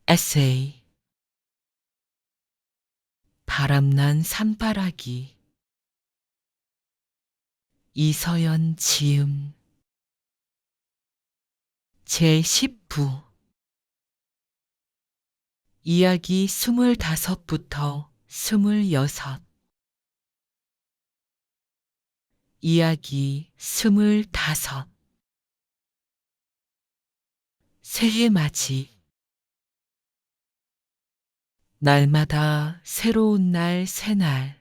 에세이 바람난 산바라기 이서연 지음 제10부 이야기 25부터 26 이야기 25 새해 맞이 날마다 새로운 날 새날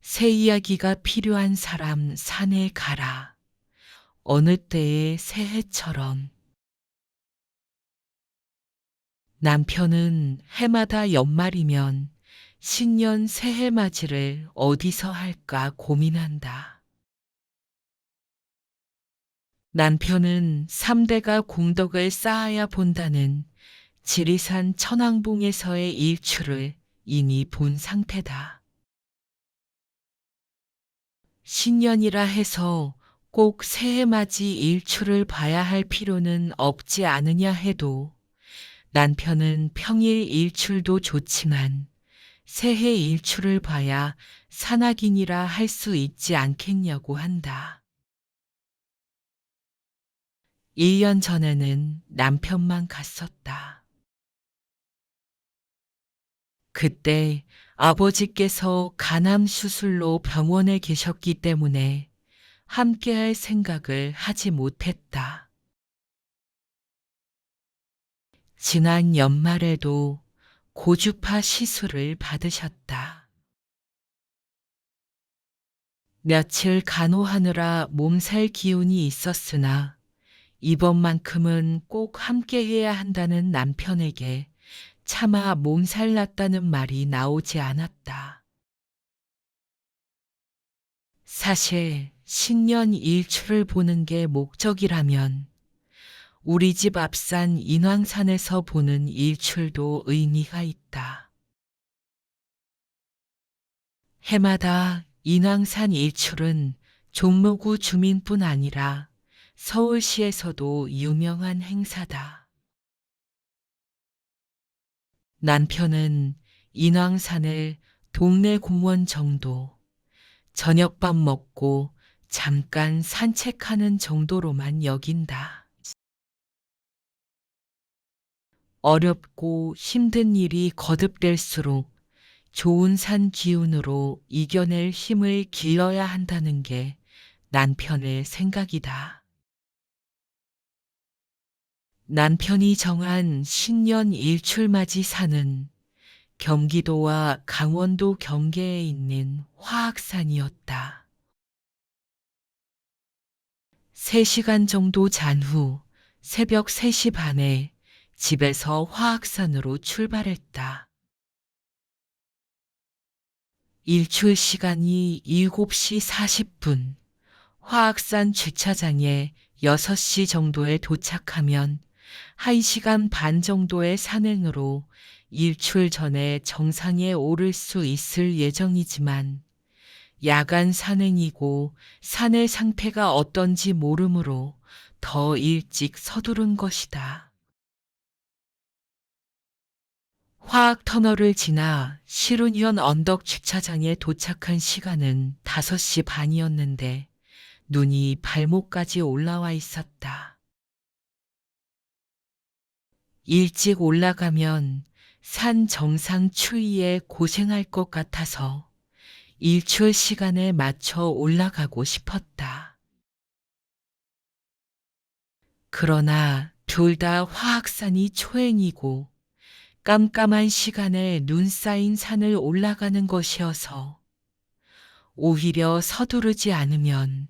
새 이야기가 필요한 사람 산에 가라. 어느 때의 새해처럼 남편은 해마다 연말이면 신년 새해 맞이를 어디서 할까 고민한다. 남편은 3대가 공덕을 쌓아야 본다는 지리산 천왕봉에서의 일출을 이미 본 상태다. 신년이라 해서 꼭 새해 맞이 일출을 봐야 할 필요는 없지 않으냐 해도 남편은 평일 일출도 좋지만 새해 일출을 봐야 산악인이라 할 수 있지 않겠냐고 한다. 1년 전에는 남편만 갔었다. 그때 아버지께서 간암 수술로 병원에 계셨기 때문에 함께할 생각을 하지 못했다. 지난 연말에도 고주파 시술을 받으셨다. 며칠 간호하느라 몸살 기운이 있었으나 이번만큼은 꼭 함께해야 한다는 남편에게 차마 몸살 났다는 말이 나오지 않았다. 사실 신년 일출을 보는 게 목적이라면 우리 집 앞산 인왕산에서 보는 일출도 의미가 있다. 해마다 인왕산 일출은 종로구 주민뿐 아니라 서울시에서도 유명한 행사다. 남편은 인왕산을 동네 공원 정도, 저녁밥 먹고 잠깐 산책하는 정도로만 여긴다. 어렵고 힘든 일이 거듭될수록 좋은 산 기운으로 이겨낼 힘을 길러야 한다는 게 남편의 생각이다. 남편이 정한 신년 일출맞이 산은 경기도와 강원도 경계에 있는 화악산이었다. 3시간 정도 잔 후 새벽 3시 반에 집에서 화악산으로 출발했다. 일출 시간이 7시 40분, 화악산 주차장에 6시 정도에 도착하면 1시간 반 정도의 산행으로 일출 전에 정상에 오를 수 있을 예정이지만 야간 산행이고 산의 상태가 어떤지 모르므로 더 일찍 서두른 것이다. 화학터널을 지나 시룬현 언덕 주차장에 도착한 시간은 5시 반이었는데 눈이 발목까지 올라와 있었다. 일찍 올라가면 산 정상 추위에 고생할 것 같아서 일출 시간에 맞춰 올라가고 싶었다. 그러나 둘 다 화악산이 초행이고 깜깜한 시간에 눈 쌓인 산을 올라가는 것이어서 오히려 서두르지 않으면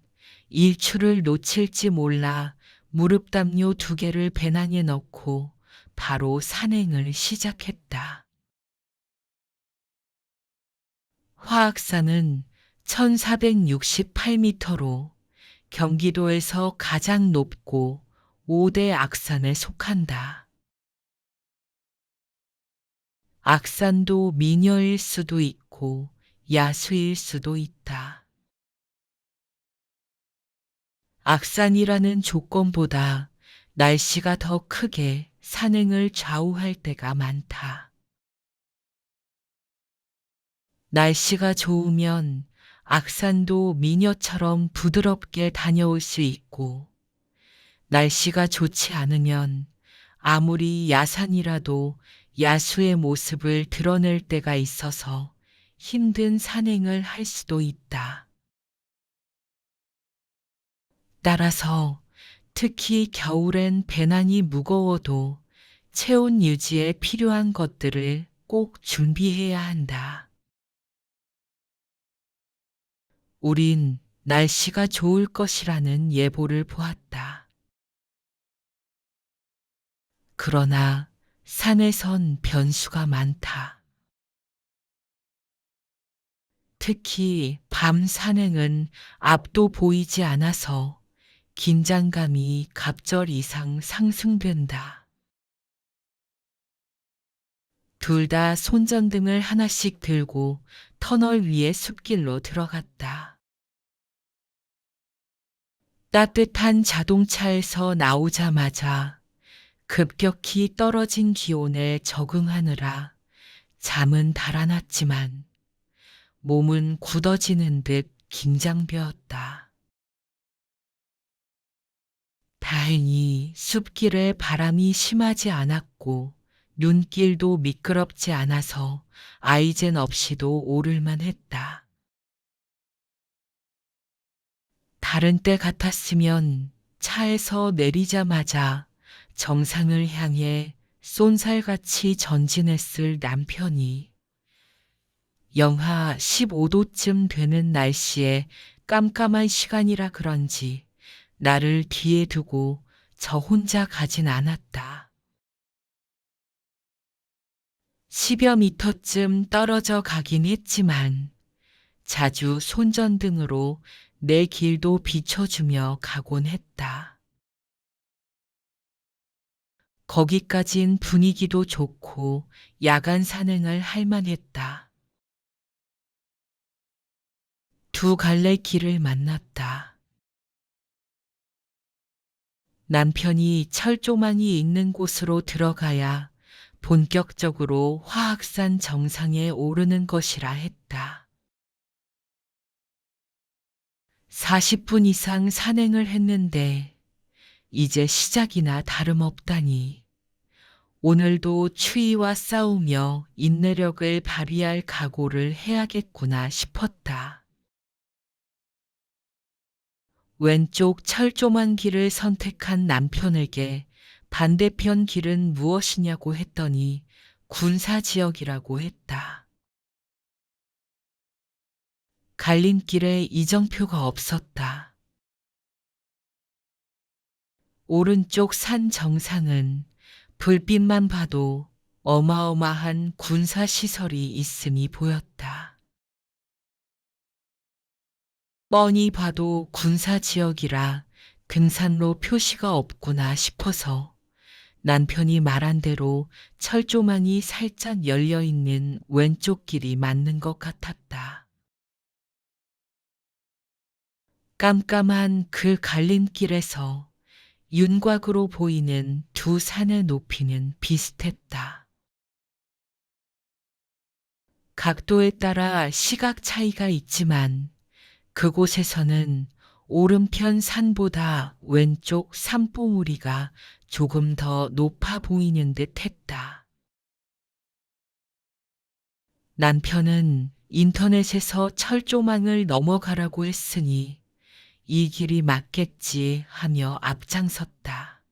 일출을 놓칠지 몰라 무릎 담요 2개를 배낭에 넣고 바로 산행을 시작했다. 화악산은 1468m로 경기도에서 가장 높고 5대 악산에 속한다. 악산도 미녀일 수도 있고 야수일 수도 있다. 악산이라는 조건보다 날씨가 더 크게 산행을 좌우할 때가 많다. 날씨가 좋으면 악산도 미녀처럼 부드럽게 다녀올 수 있고, 날씨가 좋지 않으면 아무리 야산이라도 야수의 모습을 드러낼 때가 있어서 힘든 산행을 할 수도 있다. 따라서 특히 겨울엔 배낭이 무거워도 체온 유지에 필요한 것들을 꼭 준비해야 한다. 우린 날씨가 좋을 것이라는 예보를 보았다. 그러나 산에선 변수가 많다. 특히 밤 산행은 앞도 보이지 않아서 긴장감이 갑절 이상 상승된다. 둘 다 손전등을 하나씩 들고 터널 위의 숲길로 들어갔다. 따뜻한 자동차에서 나오자마자 급격히 떨어진 기온에 적응하느라 잠은 달아났지만 몸은 굳어지는 듯 긴장되었다. 다행히 숲길에 바람이 심하지 않았고 눈길도 미끄럽지 않아서 아이젠 없이도 오를만 했다. 다른 때 같았으면 차에서 내리자마자 정상을 향해 쏜살같이 전진했을 남편이 영하 15도쯤 되는 날씨에 깜깜한 시간이라 그런지 나를 뒤에 두고 저 혼자 가진 않았다. 10여 미터쯤 떨어져 가긴 했지만 자주 손전등으로 내 길도 비춰주며 가곤 했다. 거기까진 분위기도 좋고 야간 산행을 할 만했다. 두 갈래 길을 만났다. 남편이 철조망이 있는 곳으로 들어가야 본격적으로 화악산 정상에 오르는 것이라 했다. 40분 이상 산행을 했는데 이제 시작이나 다름없다니. 오늘도 추위와 싸우며 인내력을 발휘할 각오를 해야겠구나 싶었다. 왼쪽 철조망 길을 선택한 남편에게 반대편 길은 무엇이냐고 했더니 군사지역이라고 했다. 갈림길에 이정표가 없었다. 오른쪽 산 정상은 불빛만 봐도 어마어마한 군사시설이 있음이 보였다. 뻔히 봐도 군사지역이라 등산로 표시가 없구나 싶어서 남편이 말한 대로 철조망이 살짝 열려있는 왼쪽 길이 맞는 것 같았다. 깜깜한 그 갈림길에서 윤곽으로 보이는 두 산의 높이는 비슷했다. 각도에 따라 시각 차이가 있지만 그곳에서는 오른편 산보다 왼쪽 산봉우리가 조금 더 높아 보이는 듯 했다. 남편은 인터넷에서 철조망을 넘어가라고 했으니 이 길이 맞겠지 하며 앞장섰다.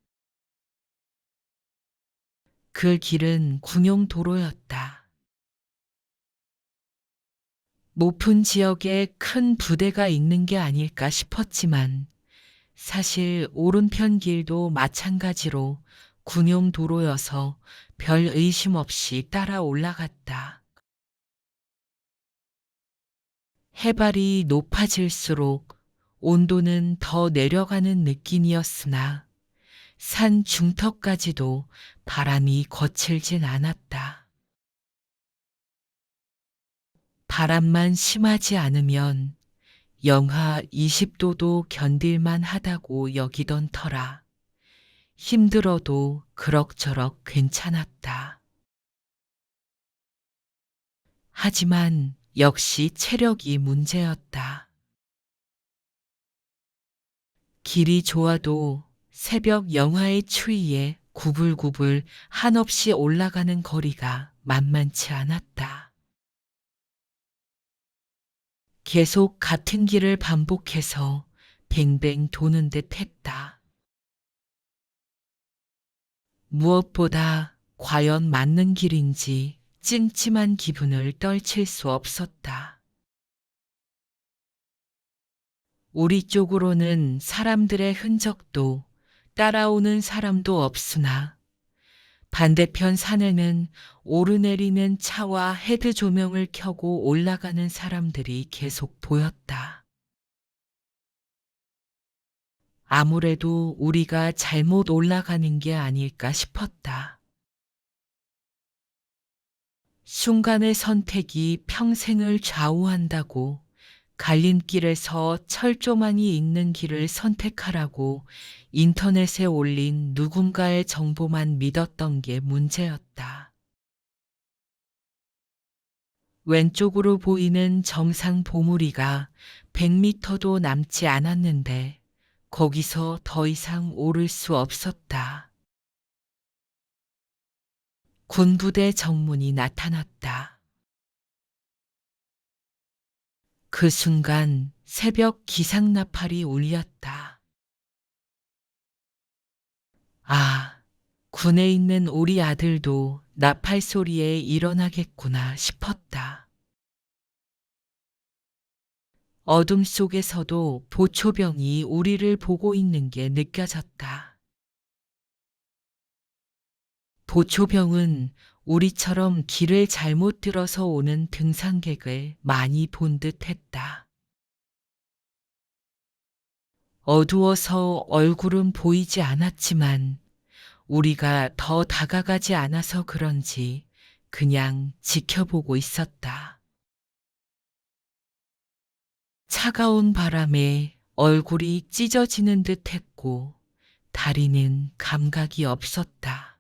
그 길은 군용도로였다. 높은 지역에 큰 부대가 있는 게 아닐까 싶었지만 사실 오른편 길도 마찬가지로 군용도로여서 별 의심 없이 따라 올라갔다. 해발이 높아질수록 온도는 더 내려가는 느낌이었으나 산 중턱까지도 바람이 거칠진 않았다. 바람만 심하지 않으면 영하 20도도 견딜만 하다고 여기던 터라 힘들어도 그럭저럭 괜찮았다. 하지만 역시 체력이 문제였다. 길이 좋아도 새벽 영하의 추위에 구불구불 한없이 올라가는 거리가 만만치 않았다. 계속 같은 길을 반복해서 뱅뱅 도는 듯 했다. 무엇보다 과연 맞는 길인지 찜찜한 기분을 떨칠 수 없었다. 우리 쪽으로는 사람들의 흔적도 따라오는 사람도 없으나 반대편 산에는 오르내리는 차와 헤드 조명을 켜고 올라가는 사람들이 계속 보였다. 아무래도 우리가 잘못 올라가는 게 아닐까 싶었다. 순간의 선택이 평생을 좌우한다고 갈림길에서 철조망이 있는 길을 선택하라고 인터넷에 올린 누군가의 정보만 믿었던 게 문제였다. 왼쪽으로 보이는 정상 보물이가 100m도 남지 않았는데 거기서 더 이상 오를 수 없었다. 군부대 정문이 나타났다. 그 순간 새벽 기상나팔이 울렸다. 아, 군에 있는 우리 아들도 나팔 소리에 일어나겠구나 싶었다. 어둠 속에서도 보초병이 우리를 보고 있는 게 느껴졌다. 보초병은 우리처럼 길을 잘못 들어서 오는 등산객을 많이 본 듯 했다. 어두워서 얼굴은 보이지 않았지만 우리가 더 다가가지 않아서 그런지 그냥 지켜보고 있었다. 차가운 바람에 얼굴이 찢어지는 듯 했고 다리는 감각이 없었다.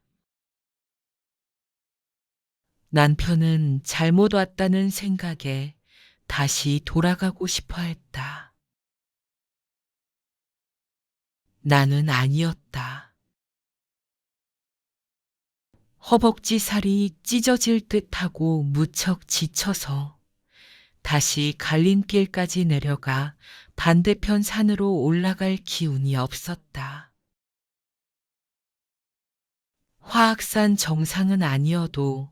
남편은 잘못 왔다는 생각에 다시 돌아가고 싶어 했다. 나는 아니었다. 허벅지 살이 찢어질 듯하고 무척 지쳐서 다시 갈림길까지 내려가 반대편 산으로 올라갈 기운이 없었다. 화악산 정상은 아니어도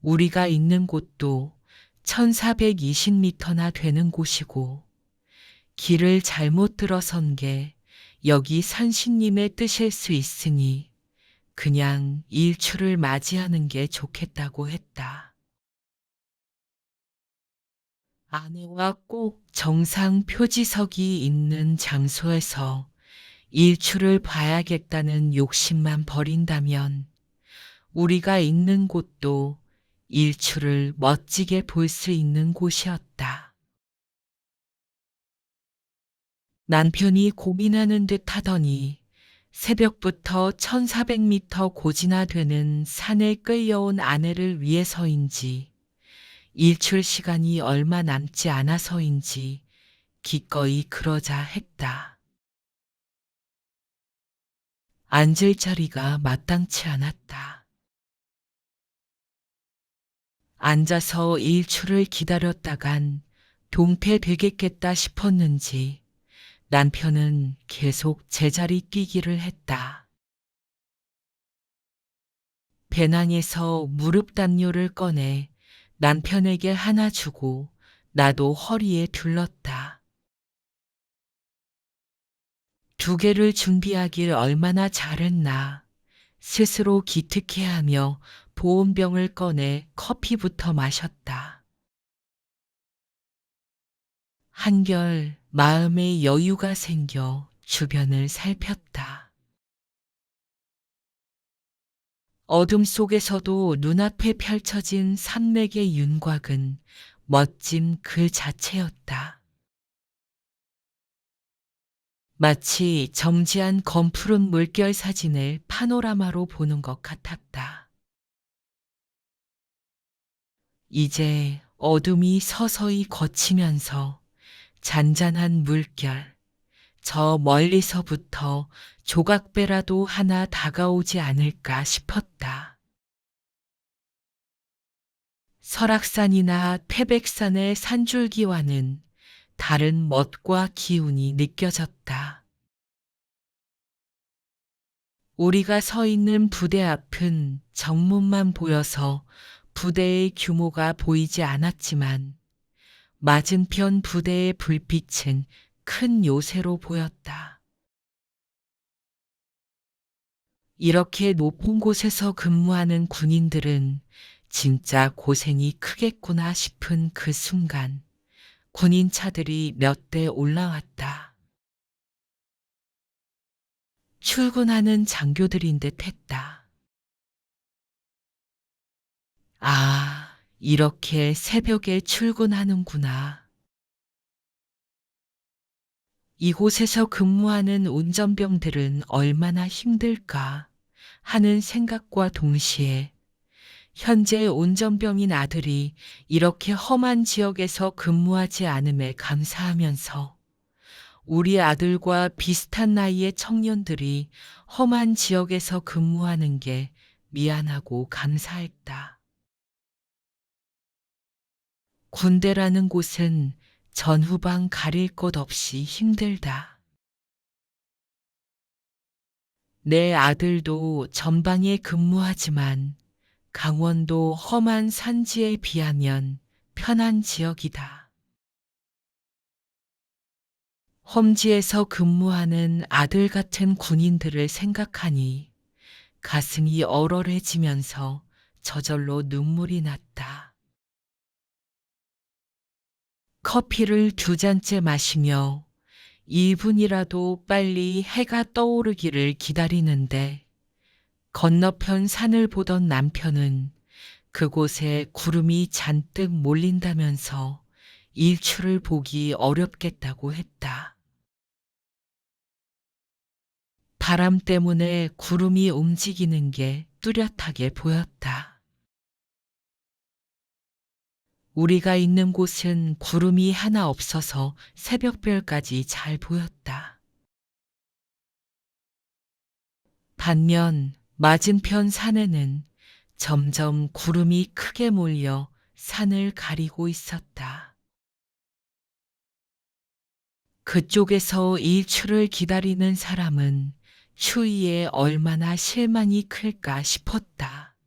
우리가 있는 곳도 1420m나 되는 곳이고 길을 잘못 들어선 게 여기 산신님의 뜻일 수 있으니 그냥 일출을 맞이하는 게 좋겠다고 했다. 아내와 꼭 정상 표지석이 있는 장소에서 일출을 봐야겠다는 욕심만 버린다면 우리가 있는 곳도 일출을 멋지게 볼 수 있는 곳이었다. 남편이 고민하는 듯 하더니 새벽부터 1400m 고지나 되는 산에 끌려온 아내를 위해서인지 일출 시간이 얼마 남지 않아서인지 기꺼이 그러자 했다. 앉을 자리가 마땅치 않았다. 앉아서 일출을 기다렸다간 동태되겠겠다 싶었는지 남편은 계속 제자리 뛰기를 했다. 배낭에서 무릎 담요를 꺼내 남편에게 하나 주고 나도 허리에 둘렀다. 2개를 준비하길 얼마나 잘했나 스스로 기특해하며 보온병을 꺼내 커피부터 마셨다. 한결 마음에 여유가 생겨 주변을 살폈다. 어둠 속에서도 눈앞에 펼쳐진 산맥의 윤곽은 멋짐 그 자체였다. 마치 점지한 검푸른 물결 사진을 파노라마로 보는 것 같았다. 이제 어둠이 서서히 걷히면서 잔잔한 물결, 저 멀리서부터 조각배라도 하나 다가오지 않을까 싶었다. 설악산이나 태백산의 산줄기와는 다른 멋과 기운이 느껴졌다. 우리가 서 있는 부대 앞은 정문만 보여서 부대의 규모가 보이지 않았지만 맞은편 부대의 불빛은 큰 요새로 보였다. 이렇게 높은 곳에서 근무하는 군인들은 진짜 고생이 크겠구나 싶은 그 순간 군인 차들이 몇 대 올라왔다. 출근하는 장교들인 듯 했다. 아, 이렇게 새벽에 출근하는구나. 이곳에서 근무하는 운전병들은 얼마나 힘들까 하는 생각과 동시에 현재 운전병인 아들이 이렇게 험한 지역에서 근무하지 않음에 감사하면서 우리 아들과 비슷한 나이의 청년들이 험한 지역에서 근무하는 게 미안하고 감사했다. 군대라는 곳은 전후방 가릴 것 없이 힘들다. 내 아들도 전방에 근무하지만 강원도 험한 산지에 비하면 편한 지역이다. 험지에서 근무하는 아들 같은 군인들을 생각하니 가슴이 얼얼해지면서 저절로 눈물이 났다. 커피를 2잔째 마시며 1분이라도 빨리 해가 떠오르기를 기다리는데 건너편 산을 보던 남편은 그곳에 구름이 잔뜩 몰린다면서 일출을 보기 어렵겠다고 했다. 바람 때문에 구름이 움직이는 게 뚜렷하게 보였다. 우리가 있는 곳은 구름이 하나 없어서 새벽별까지 잘 보였다. 반면 맞은편 산에는 점점 구름이 크게 몰려 산을 가리고 있었다. 그쪽에서 일출을 기다리는 사람은 추위에 얼마나 실망이 클까 싶었다.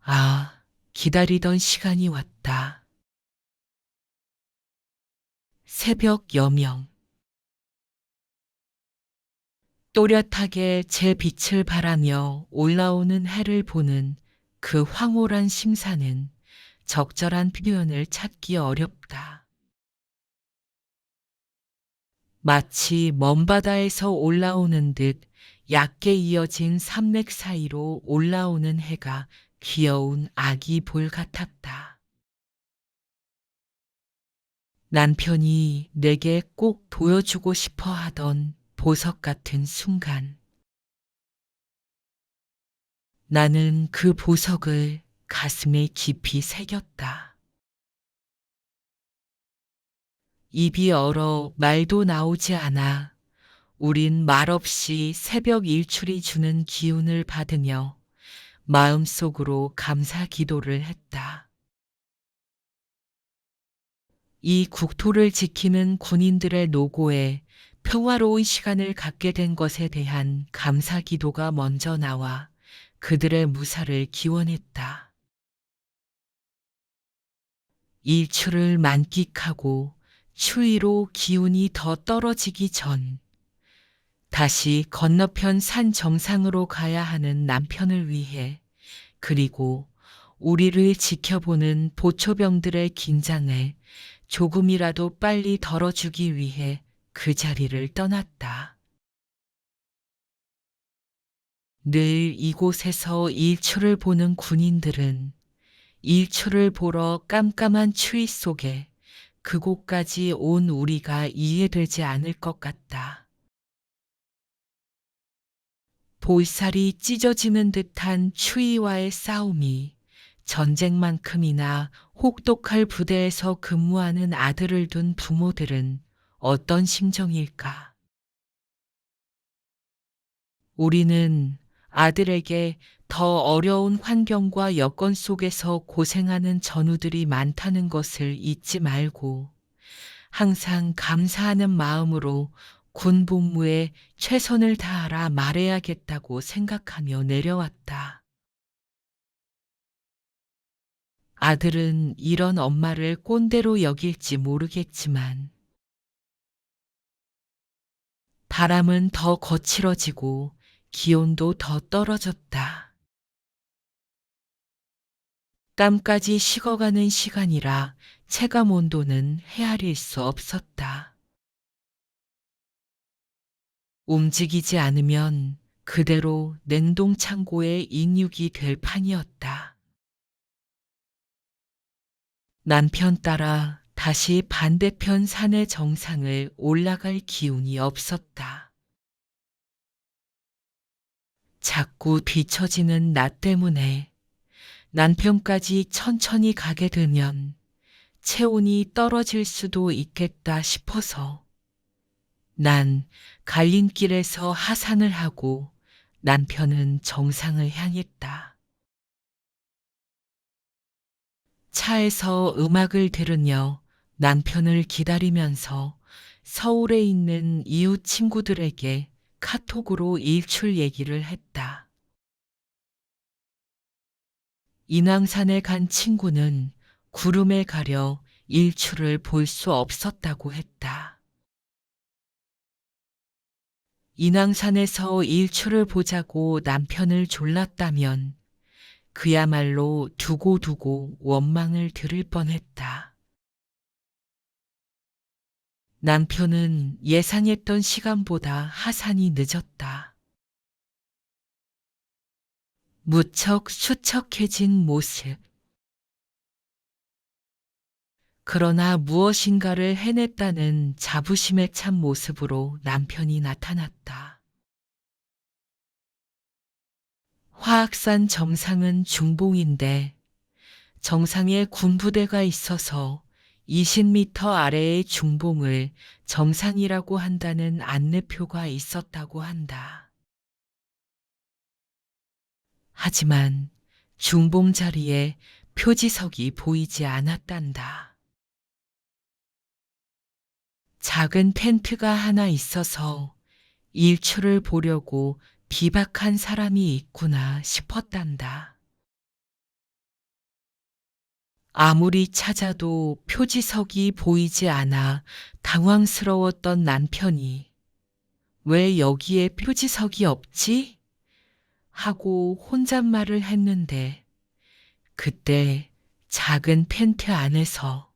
아, 기다리던 시간이 왔다. 새벽 여명. 또렷하게 제 빛을 바라며 올라오는 해를 보는 그 황홀한 심사는 적절한 표현을 찾기 어렵다. 마치 먼 바다에서 올라오는 듯 얕게 이어진 산맥 사이로 올라오는 해가 귀여운 아기 볼 같았다. 남편이 내게 꼭 보여주고 싶어 하던 보석 같은 순간. 나는 그 보석을 가슴에 깊이 새겼다. 입이 얼어 말도 나오지 않아 우린 말없이 새벽 일출이 주는 기운을 받으며 마음속으로 감사 기도를 했다. 이 국토를 지키는 군인들의 노고에 평화로운 시간을 갖게 된 것에 대한 감사 기도가 먼저 나와 그들의 무사를 기원했다. 일출을 만끽하고 추위로 기운이 더 떨어지기 전 다시 건너편 산 정상으로 가야 하는 남편을 위해 그리고 우리를 지켜보는 보초병들의 긴장을 조금이라도 빨리 덜어주기 위해 그 자리를 떠났다. 늘 이곳에서 일출을 보는 군인들은 일출을 보러 깜깜한 추위 속에 그곳까지 온 우리가 이해되지 않을 것 같다. 볼살이 찢어지는 듯한 추위와의 싸움이 전쟁만큼이나 혹독할 부대에서 근무하는 아들을 둔 부모들은 어떤 심정일까? 우리는 아들에게 더 어려운 환경과 여건 속에서 고생하는 전우들이 많다는 것을 잊지 말고 항상 감사하는 마음으로 군 복무에 최선을 다하라 말해야겠다고 생각하며 내려왔다. 아들은 이런 엄마를 꼰대로 여길지 모르겠지만 바람은 더 거칠어지고 기온도 더 떨어졌다. 땀까지 식어가는 시간이라 체감 온도는 헤아릴 수 없었다. 움직이지 않으면 그대로 냉동 창고의 인육이 될 판이었다. 남편 따라 다시 반대편 산의 정상을 올라갈 기운이 없었다. 자꾸 뒤처지는 나 때문에 남편까지 천천히 가게 되면 체온이 떨어질 수도 있겠다 싶어서 난 갈림길에서 하산을 하고 남편은 정상을 향했다. 차에서 음악을 들으며 남편을 기다리면서 서울에 있는 이웃 친구들에게 카톡으로 일출 얘기를 했다. 인왕산에 간 친구는 구름에 가려 일출을 볼 수 없었다고 했다. 인왕산에서 일출을 보자고 남편을 졸랐다면 그야말로 두고두고 원망을 들을 뻔했다. 남편은 예상했던 시간보다 하산이 늦었다. 무척 수척해진 모습. 그러나 무엇인가를 해냈다는 자부심에 찬 모습으로 남편이 나타났다. 화악산 정상은 중봉인데 정상에 군부대가 있어서 20m 아래의 중봉을 정상이라고 한다는 안내표가 있었다고 한다. 하지만 중봉 자리에 표지석이 보이지 않았단다. 작은 텐트가 하나 있어서 일출을 보려고 비박한 사람이 있구나 싶었단다. 아무리 찾아도 표지석이 보이지 않아 당황스러웠던 남편이 왜 여기에 표지석이 없지? 하고 혼잣말을 했는데 그때 작은 텐트 안에서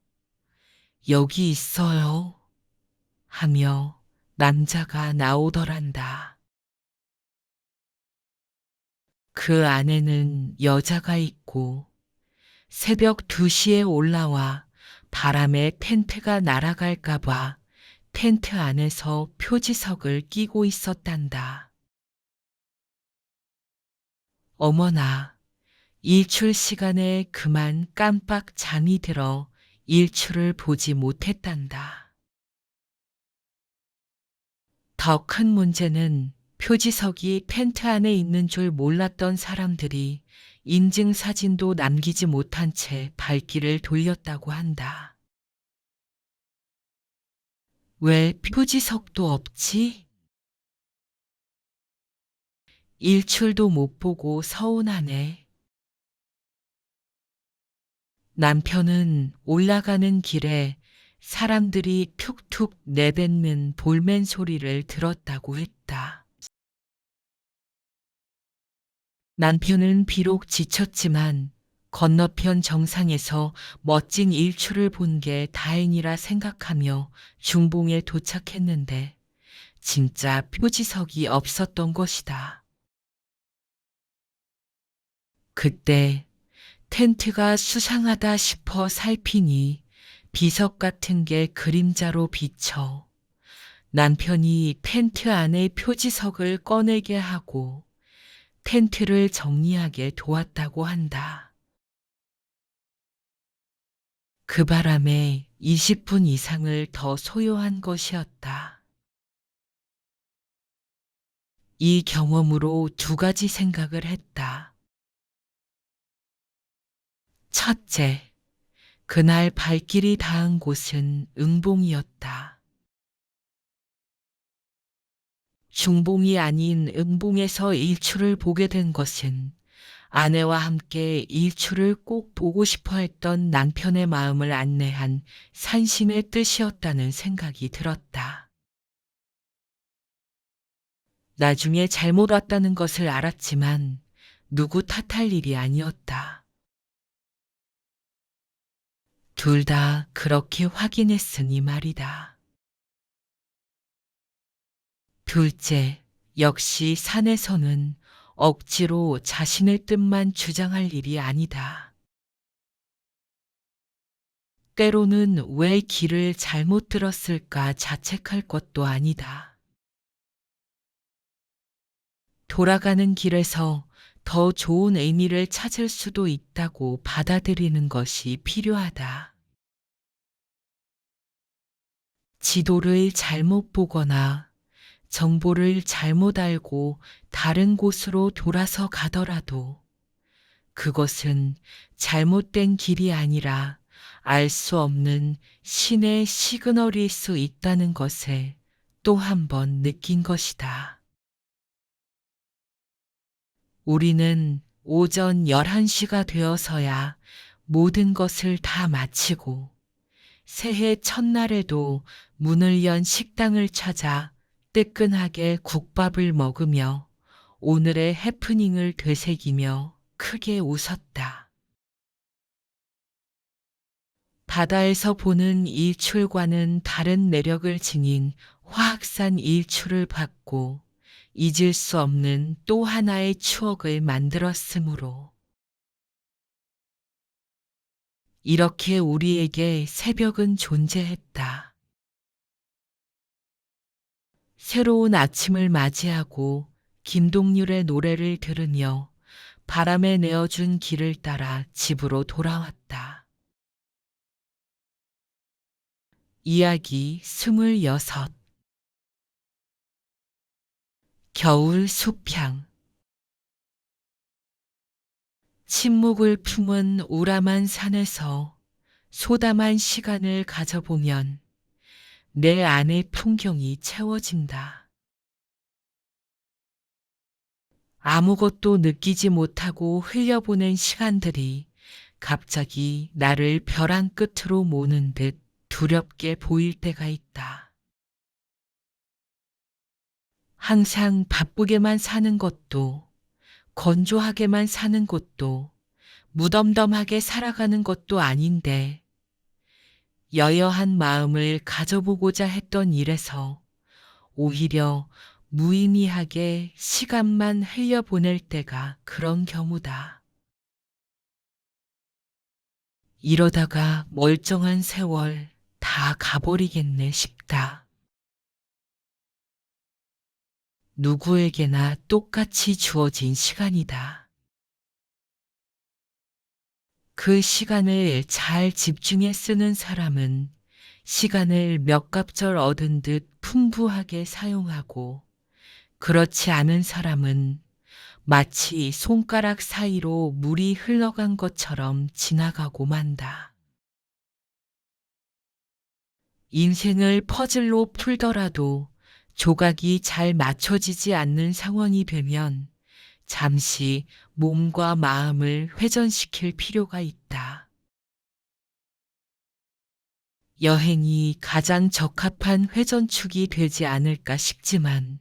여기 있어요 하며 남자가 나오더란다. 그 안에는 여자가 있고 새벽 2시에 올라와 바람에 텐트가 날아갈까봐 텐트 안에서 표지석을 끼고 있었단다. 어머나, 일출 시간에 그만 깜빡 잠이 들어 일출을 보지 못했단다. 더 큰 문제는 표지석이 텐트 안에 있는 줄 몰랐던 사람들이 인증사진도 남기지 못한 채 발길을 돌렸다고 한다. 왜 표지석도 없지? 일출도 못 보고 서운하네. 남편은 올라가는 길에 사람들이 툭툭 내뱉는 볼멘 소리를 들었다고 했다. 남편은 비록 지쳤지만 건너편 정상에서 멋진 일출을 본 게 다행이라 생각하며 중봉에 도착했는데 진짜 표지석이 없었던 것이다. 그때 텐트가 수상하다 싶어 살피니 비석 같은 게 그림자로 비쳐 남편이 텐트 안의 표지석을 꺼내게 하고 텐트를 정리하게 도왔다고 한다. 그 바람에 20분 이상을 더 소요한 것이었다. 이 경험으로 두 가지 생각을 했다. 첫째, 그날 발길이 닿은 곳은 응봉이었다. 중봉이 아닌 응봉에서 일출을 보게 된 것은 아내와 함께 일출을 꼭 보고 싶어 했던 남편의 마음을 안내한 산신의 뜻이었다는 생각이 들었다. 나중에 잘못 왔다는 것을 알았지만 누구 탓할 일이 아니었다. 둘 다 그렇게 확인했으니 말이다. 둘째, 역시 산에서는 억지로 자신의 뜻만 주장할 일이 아니다. 때로는 왜 길을 잘못 들었을까 자책할 것도 아니다. 돌아가는 길에서 더 좋은 의미를 찾을 수도 있다고 받아들이는 것이 필요하다. 지도를 잘못 보거나 정보를 잘못 알고 다른 곳으로 돌아서 가더라도 그것은 잘못된 길이 아니라 알 수 없는 신의 시그널일 수 있다는 것에 또 한 번 느낀 것이다. 우리는 오전 11시가 되어서야 모든 것을 다 마치고 새해 첫날에도 문을 연 식당을 찾아 뜨끈하게 국밥을 먹으며 오늘의 해프닝을 되새기며 크게 웃었다. 바다에서 보는 일출과는 다른 매력을 지닌 화학산 일출을 받고 잊을 수 없는 또 하나의 추억을 만들었으므로 이렇게 우리에게 새벽은 존재했다. 새로운 아침을 맞이하고 김동률의 노래를 들으며 바람에 내어준 길을 따라 집으로 돌아왔다. 이야기 26. 겨울 숲향. 침묵을 품은 우람한 산에서 소담한 시간을 가져보면 내 안의 풍경이 채워진다. 아무것도 느끼지 못하고 흘려보낸 시간들이 갑자기 나를 벼랑 끝으로 모는 듯 두렵게 보일 때가 있다. 항상 바쁘게만 사는 것도, 건조하게만 사는 것도, 무덤덤하게 살아가는 것도 아닌데, 여여한 마음을 가져보고자 했던 일에서 오히려 무의미하게 시간만 흘려보낼 때가 그런 경우다. 이러다가 멀쩡한 세월 다 가버리겠네 싶다. 누구에게나 똑같이 주어진 시간이다. 그 시간을 잘 집중해 쓰는 사람은 시간을 몇 갑절 얻은 듯 풍부하게 사용하고 그렇지 않은 사람은 마치 손가락 사이로 물이 흘러간 것처럼 지나가고 만다. 인생을 퍼즐로 풀더라도 조각이 잘 맞춰지지 않는 상황이 되면 잠시 몸과 마음을 회전시킬 필요가 있다. 여행이 가장 적합한 회전축이 되지 않을까 싶지만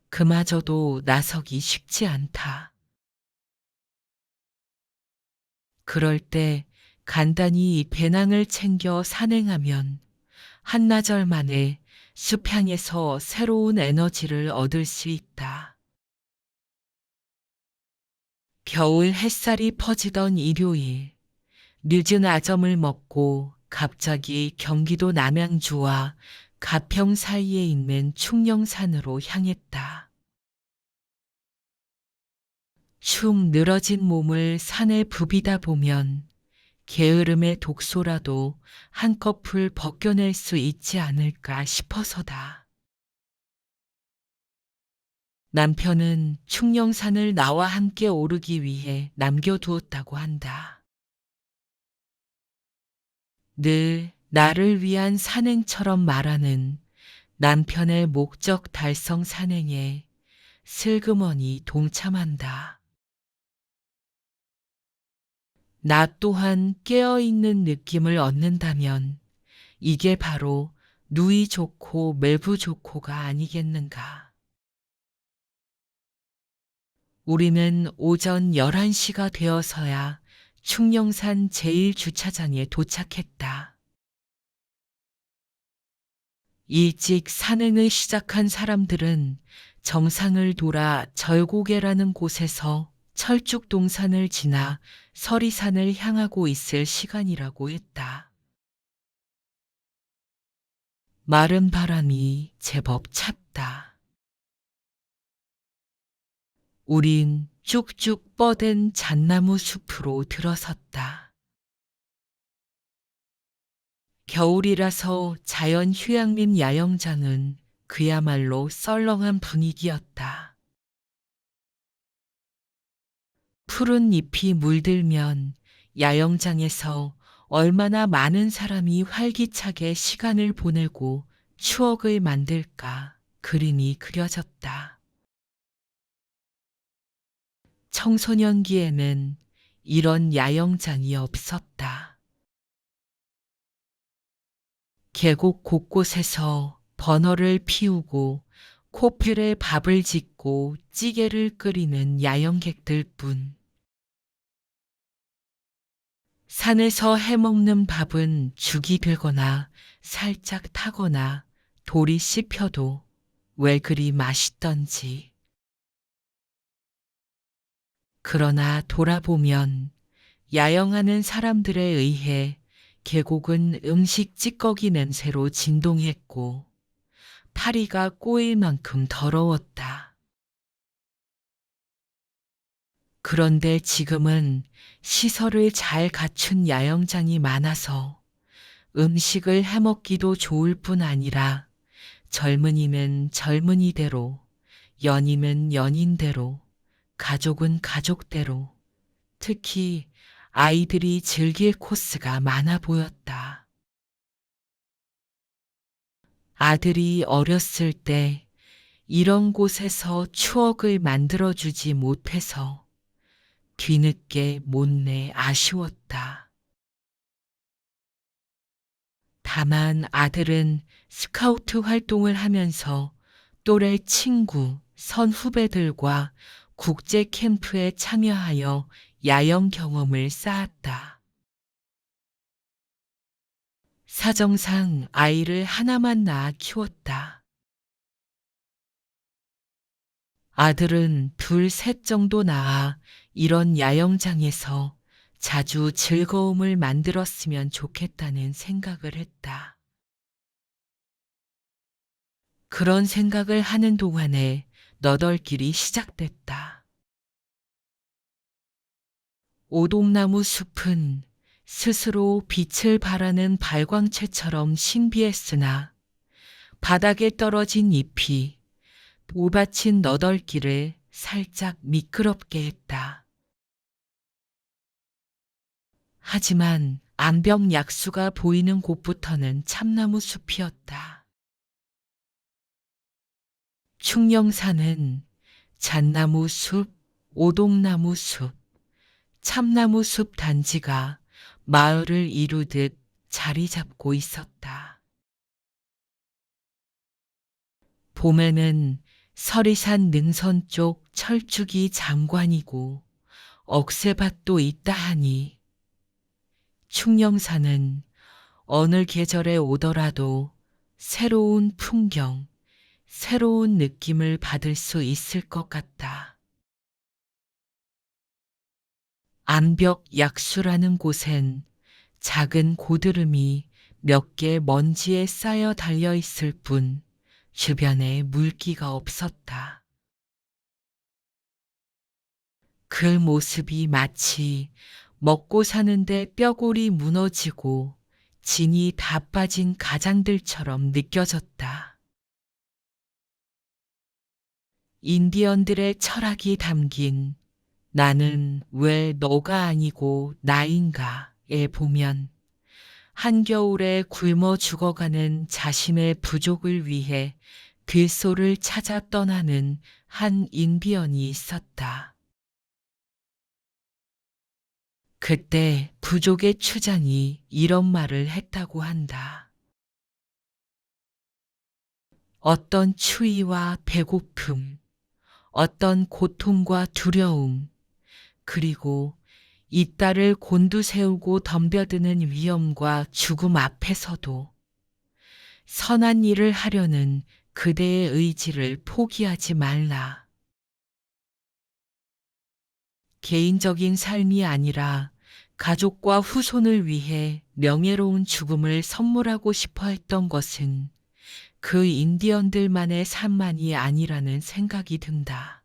그마저도 나서기 쉽지 않다. 그럴 때 간단히 배낭을 챙겨 산행하면 한나절 만에 숲향에서 새로운 에너지를 얻을 수 있다. 겨울 햇살이 퍼지던 일요일, 늦은 아점을 먹고 갑자기 경기도 남양주와 가평 사이에 있는 충령산으로 향했다. 축 늘어진 몸을 산에 부비다 보면 게으름의 독소라도 한꺼풀 벗겨낼 수 있지 않을까 싶어서다. 남편은 충령산을 나와 함께 오르기 위해 남겨두었다고 한다. 늘 나를 위한 산행처럼 말하는 남편의 목적 달성 산행에 슬그머니 동참한다. 나 또한 깨어있는 느낌을 얻는다면 이게 바로 누이 좋고 매부 좋고가 아니겠는가. 우리는 오전 11시가 되어서야 충령산 제1주차장에 도착했다. 일찍 산행을 시작한 사람들은 정상을 돌아 절고개라는 곳에서 철쭉동산을 지나 서리산을 향하고 있을 시간이라고 했다. 마른 바람이 제법 찼다. 우린 쭉쭉 뻗은 잣나무 숲으로 들어섰다. 겨울이라서 자연 휴양림 야영장은 그야말로 썰렁한 분위기였다. 푸른 잎이 물들면 야영장에서 얼마나 많은 사람이 활기차게 시간을 보내고 추억을 만들까 그림이 그려졌다. 청소년기에는 이런 야영장이 없었다. 계곡 곳곳에서 버너를 피우고 코필에 밥을 짓고 찌개를 끓이는 야영객들뿐. 산에서 해먹는 밥은 죽이 들거나 살짝 타거나 돌이 씹혀도 왜 그리 맛있던지. 그러나 돌아보면 야영하는 사람들에 의해 계곡은 음식 찌꺼기 냄새로 진동했고 파리가 꼬일 만큼 더러웠다. 그런데 지금은 시설을 잘 갖춘 야영장이 많아서 음식을 해먹기도 좋을 뿐 아니라 젊은이는 젊은이대로, 연인은 연인대로, 가족은 가족대로, 특히 아이들이 즐길 코스가 많아 보였다. 아들이 어렸을 때 이런 곳에서 추억을 만들어주지 못해서 뒤늦게 못내 아쉬웠다. 다만 아들은 스카우트 활동을 하면서 또래 친구, 선후배들과 국제 캠프에 참여하여 야영 경험을 쌓았다. 사정상 아이를 하나만 낳아 키웠다. 아들은 둘, 셋 정도 낳아 이런 야영장에서 자주 즐거움을 만들었으면 좋겠다는 생각을 했다. 그런 생각을 하는 동안에 너덜길이 시작됐다. 오동나무 숲은 스스로 빛을 발하는 발광체처럼 신비했으나 바닥에 떨어진 잎이 오받친 너덜길을 살짝 미끄럽게 했다. 하지만 암벽 약수가 보이는 곳부터는 참나무 숲이었다. 충령산은 잣나무 숲, 오동나무 숲, 참나무 숲 단지가 마을을 이루듯 자리 잡고 있었다. 봄에는 서리산 능선 쪽 철쭉이 장관이고 억새밭도 있다 하니 충령산은 어느 계절에 오더라도 새로운 풍경, 새로운 느낌을 받을 수 있을 것 같다. 암벽 약수라는 곳엔 작은 고드름이 몇 개 먼지에 쌓여 달려 있을 뿐 주변에 물기가 없었다. 그 모습이 마치 먹고 사는데 뼈골이 무너지고 진이 다 빠진 가장들처럼 느껴졌다. 인디언들의 철학이 담긴 나는 왜 너가 아니고 나인가에 보면 한겨울에 굶어 죽어가는 자신의 부족을 위해 들소를 찾아 떠나는 한 인디언이 있었다. 그때 부족의 추장이 이런 말을 했다고 한다. 어떤 추위와 배고픔, 어떤 고통과 두려움, 그리고 이 딸을 곤두세우고 덤벼드는 위험과 죽음 앞에서도 선한 일을 하려는 그대의 의지를 포기하지 말라. 개인적인 삶이 아니라 가족과 후손을 위해 명예로운 죽음을 선물하고 싶어 했던 것은 그 인디언들만의 산만이 아니라는 생각이 든다.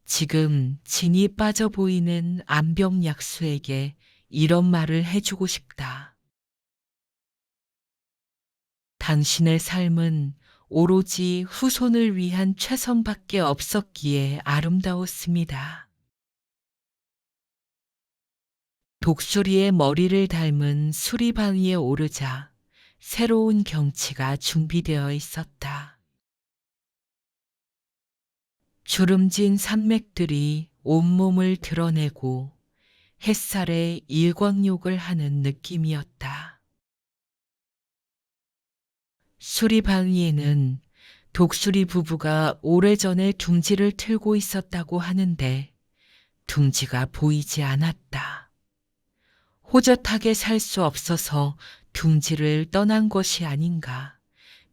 지금 진이 빠져 보이는 암병약수에게 이런 말을 해주고 싶다. 당신의 삶은 오로지 후손을 위한 최선밖에 없었기에 아름다웠습니다. 독수리의 머리를 닮은 수리바위에 오르자 새로운 경치가 준비되어 있었다. 주름진 산맥들이 온몸을 드러내고 햇살에 일광욕을 하는 느낌이었다. 수리바위에는 독수리 부부가 오래전에 둥지를 틀고 있었다고 하는데 둥지가 보이지 않았다. 호젓하게 살 수 없어서 둥지를 떠난 것이 아닌가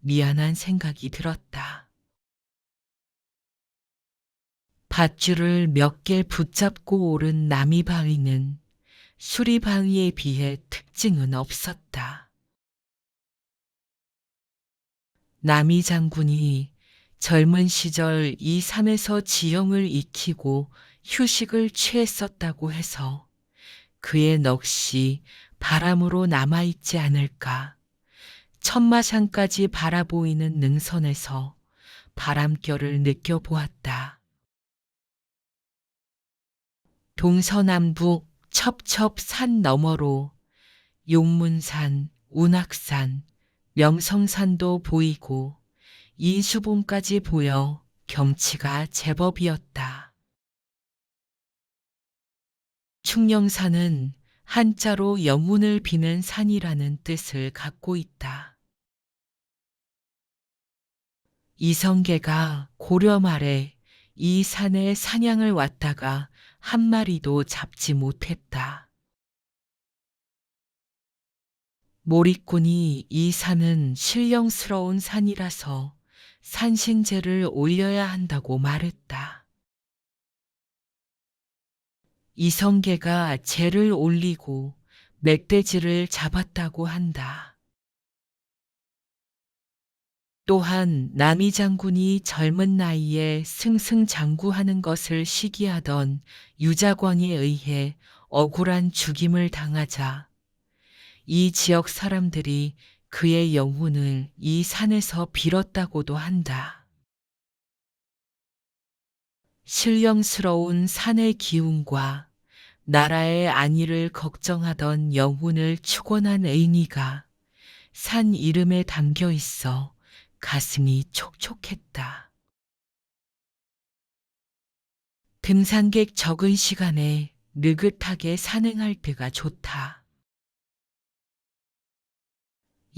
미안한 생각이 들었다. 밧줄을 몇 개 붙잡고 오른 나미바위는 수리바위에 비해 특징은 없었다. 나미 장군이 젊은 시절 이 산에서 지형을 익히고 휴식을 취했었다고 해서 그의 넋이 바람으로 남아있지 않을까. 천마산까지 바라보이는 능선에서 바람결을 느껴보았다. 동서남북 첩첩 산 너머로 용문산, 운악산, 명성산도 보이고 인수봉까지 보여 경치가 제법이었다. 충령산은 한자로 영혼을 비는 산이라는 뜻을 갖고 있다. 이성계가 고려 말에 이 산에 사냥을 왔다가 한 마리도 잡지 못했다. 몰입꾼이 이 산은 신령스러운 산이라서 산신제를 올려야 한다고 말했다. 이성계가 제를 올리고 멧돼지를 잡았다고 한다. 또한 남이 장군이 젊은 나이에 승승장구하는 것을 시기하던 유자광에 의해 억울한 죽임을 당하자 이 지역 사람들이 그의 영혼을 이 산에서 빌었다고도 한다. 신령스러운 산의 기운과 나라의 안위를 걱정하던 영혼을 축원한 의미가 산 이름에 담겨 있어 가슴이 촉촉했다. 등산객 적은 시간에 느긋하게 산행할 때가 좋다.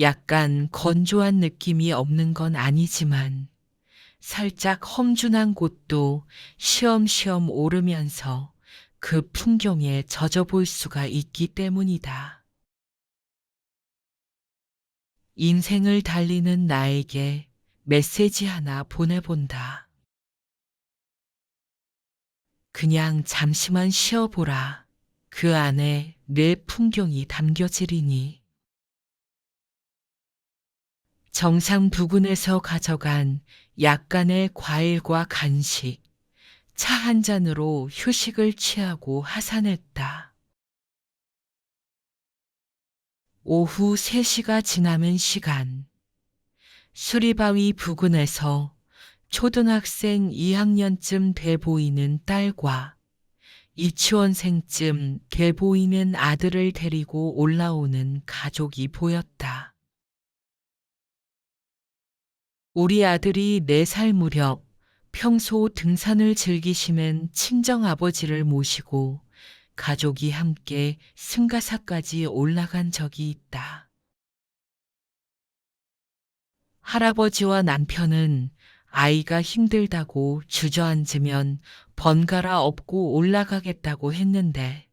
약간 건조한 느낌이 없는 건 아니지만 살짝 험준한 곳도 쉬엄쉬엄 오르면서 그 풍경에 젖어볼 수가 있기 때문이다. 인생을 달리는 나에게 메시지 하나 보내본다. 그냥 잠시만 쉬어보라. 그 안에 내 풍경이 담겨지리니. 정상 부근에서 가져간 약간의 과일과 간식, 차 한 잔으로 휴식을 취하고 하산했다. 오후 3시가 지나는 시간, 수리바위 부근에서 초등학생 2학년쯤 돼 보이는 딸과 유치원생쯤 돼 보이는 아들을 데리고 올라오는 가족이 보였다. 우리 아들이 4살 무렵 평소 등산을 즐기시는 친정아버지를 모시고 가족이 함께 승가사까지 올라간 적이 있다. 할아버지와 남편은 아이가 힘들다고 주저앉으면 번갈아 업고 올라가겠다고 했는데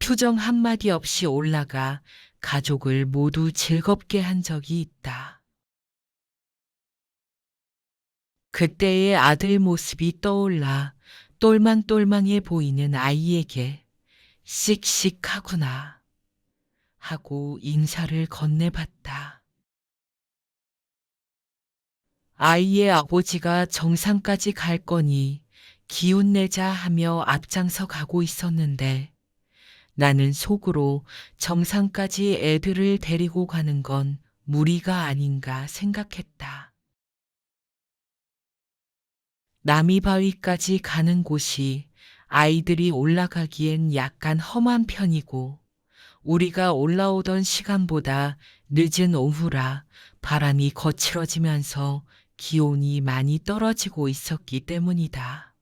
표정 한마디 없이 올라가 가족을 모두 즐겁게 한 적이 있다. 그때의 아들 모습이 떠올라 똘망똘망해 보이는 아이에게 씩씩하구나 하고 인사를 건네봤다. 아이의 아버지가 정상까지 갈 거니 기운 내자 하며 앞장서 가고 있었는데 나는 속으로 정상까지 애들을 데리고 가는 건 무리가 아닌가 생각했다. 나미바위까지 가는 곳이 아이들이 올라가기엔 약간 험한 편이고 우리가 올라오던 시간보다 늦은 오후라 바람이 거칠어지면서 기온이 많이 떨어지고 있었기 때문이다.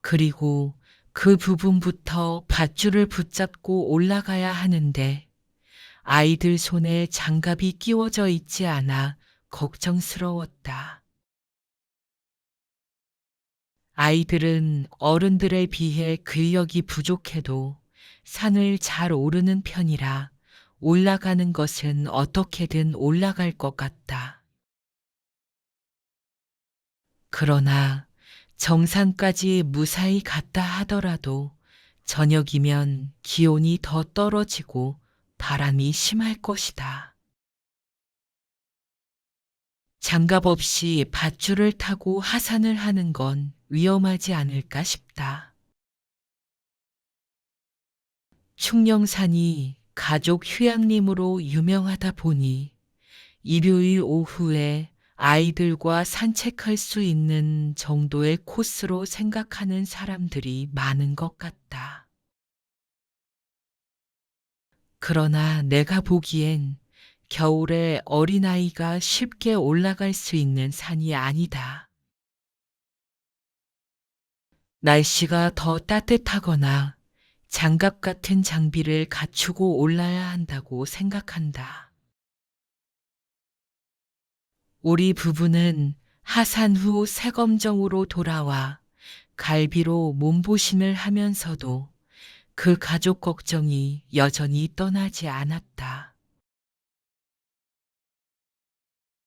그리고 그 부분부터 밧줄을 붙잡고 올라가야 하는데 아이들 손에 장갑이 끼워져 있지 않아 걱정스러웠다. 아이들은 어른들에 비해 근력이 부족해도 산을 잘 오르는 편이라 올라가는 것은 어떻게든 올라갈 것 같다. 그러나 정상까지 무사히 갔다 하더라도 저녁이면 기온이 더 떨어지고 바람이 심할 것이다. 장갑 없이 밧줄을 타고 하산을 하는 건 위험하지 않을까 싶다. 충령산이 가족 휴양림으로 유명하다 보니 일요일 오후에 아이들과 산책할 수 있는 정도의 코스로 생각하는 사람들이 많은 것 같다. 그러나 내가 보기엔 겨울에 어린아이가 쉽게 올라갈 수 있는 산이 아니다. 날씨가 더 따뜻하거나 장갑 같은 장비를 갖추고 올라야 한다고 생각한다. 우리 부부는 하산 후 새검정으로 돌아와 갈비로 몸보신을 하면서도 그 가족 걱정이 여전히 떠나지 않았다.